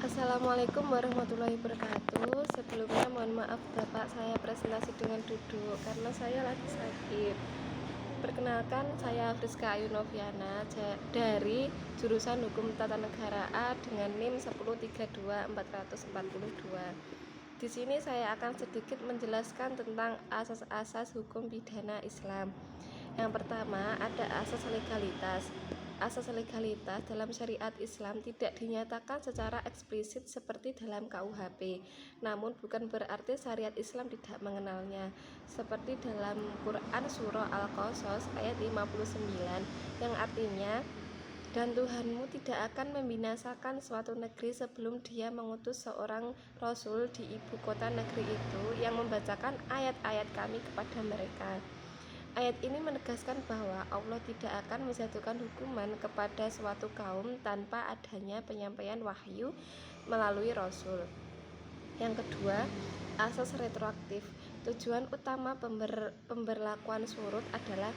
Assalamualaikum warahmatullahi wabarakatuh. Sebelumnya mohon maaf Bapak, saya presentasi dengan duduk karena saya lagi sakit. Perkenalkan, saya Friska Ayu Noviana dari jurusan Hukum Tata Negara A dengan NIM 1032442. Di sini saya akan sedikit menjelaskan tentang asas-asas hukum pidana Islam. Yang pertama, ada asas legalitas. Asas legalitas dalam syariat Islam tidak dinyatakan secara eksplisit seperti dalam KUHP, namun bukan berarti syariat Islam tidak mengenalnya, seperti dalam Quran Surah Al-Qasas ayat 59 yang artinya, dan Tuhanmu tidak akan membinasakan suatu negeri sebelum dia mengutus seorang Rasul di ibu kota negeri itu yang membacakan ayat-ayat kami kepada mereka. Ayat ini menegaskan bahwa Allah tidak akan menjatuhkan hukuman kepada suatu kaum tanpa adanya penyampaian wahyu melalui Rasul. Yang kedua, asas retroaktif. Tujuan utama pemberlakuan surut adalah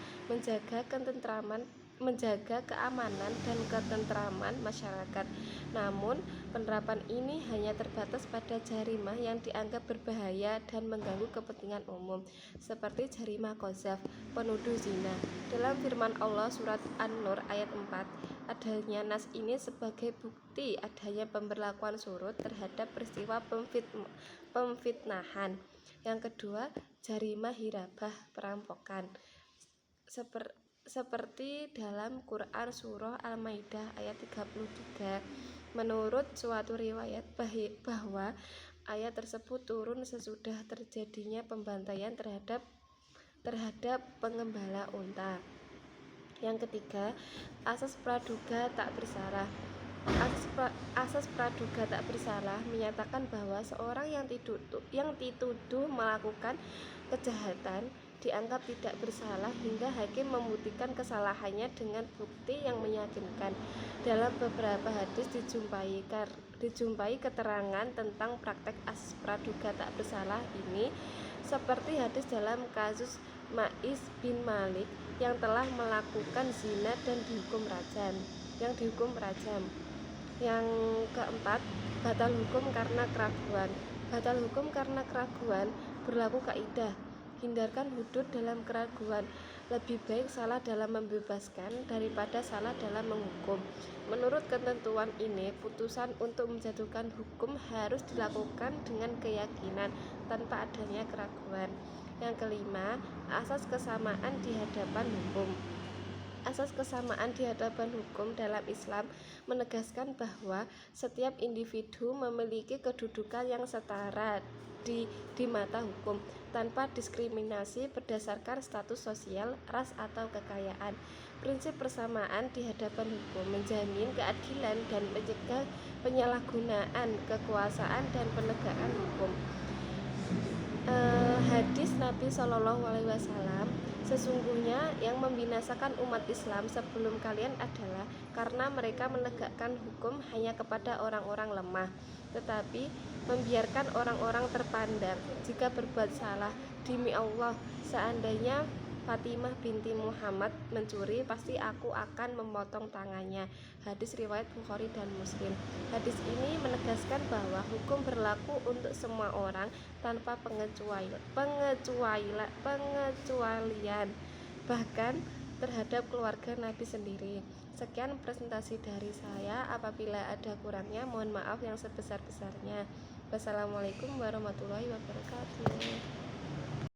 menjaga keamanan dan ketentraman masyarakat. Namun, penerapan ini hanya terbatas pada jarimah yang dianggap berbahaya dan mengganggu kepentingan umum, seperti jarimah qadzaf, penuduh zina. Dalam firman Allah surat An-Nur ayat 4, adanya nas ini sebagai bukti adanya pemberlakuan surut terhadap peristiwa pemfitnahan. Yang kedua, jarimah hirabah, perampokan. Seperti dalam Quran Surah Al-Maidah ayat 33. Menurut suatu riwayat bahwa ayat tersebut turun sesudah terjadinya pembantaian terhadap pengembala unta. Yang ketiga, asas praduga tak bersalah. Asas praduga tak bersalah menyatakan bahwa seorang yang dituduh melakukan kejahatan dianggap tidak bersalah hingga hakim membuktikan kesalahannya dengan bukti yang meyakinkan. Dalam beberapa hadis dijumpai keterangan tentang praktek asas praduga tak bersalah ini, seperti hadis dalam kasus Ma'is bin Malik yang telah melakukan zina dan dihukum rajam. Yang keempat, batal hukum karena keraguan. Batal hukum karena keraguan berlaku kaidah, hindarkan hudud dalam keraguan. Lebih baik salah dalam membebaskan daripada salah dalam menghukum. Menurut ketentuan ini, putusan untuk menjatuhkan hukum harus dilakukan dengan keyakinan tanpa adanya keraguan. Yang kelima, asas kesamaan di hadapan hukum. Asas kesamaan di hadapan hukum dalam Islam menegaskan bahwa setiap individu memiliki kedudukan yang setara di mata hukum tanpa diskriminasi berdasarkan status sosial, ras, atau kekayaan. Prinsip persamaan di hadapan hukum menjamin keadilan dan mencegah penyalahgunaan kekuasaan dan penegakan hukum. Hadis Nabi Shallallahu Alaihi Wasallam, sesungguhnya yang membinasakan umat Islam sebelum kalian adalah karena mereka menegakkan hukum hanya kepada orang-orang lemah, tetapi membiarkan orang-orang terpandang jika berbuat salah. Demi Allah, seandainya Fatimah binti Muhammad mencuri, pasti aku akan memotong tangannya. Hadis riwayat Bukhari dan Muslim. Hadis ini menegaskan bahwa hukum berlaku untuk semua orang tanpa pengecualian, bahkan terhadap keluarga Nabi sendiri. Sekian presentasi dari saya. Apabila ada kurangnya, mohon maaf yang sebesar-besarnya. Wassalamualaikum warahmatullahi wabarakatuh.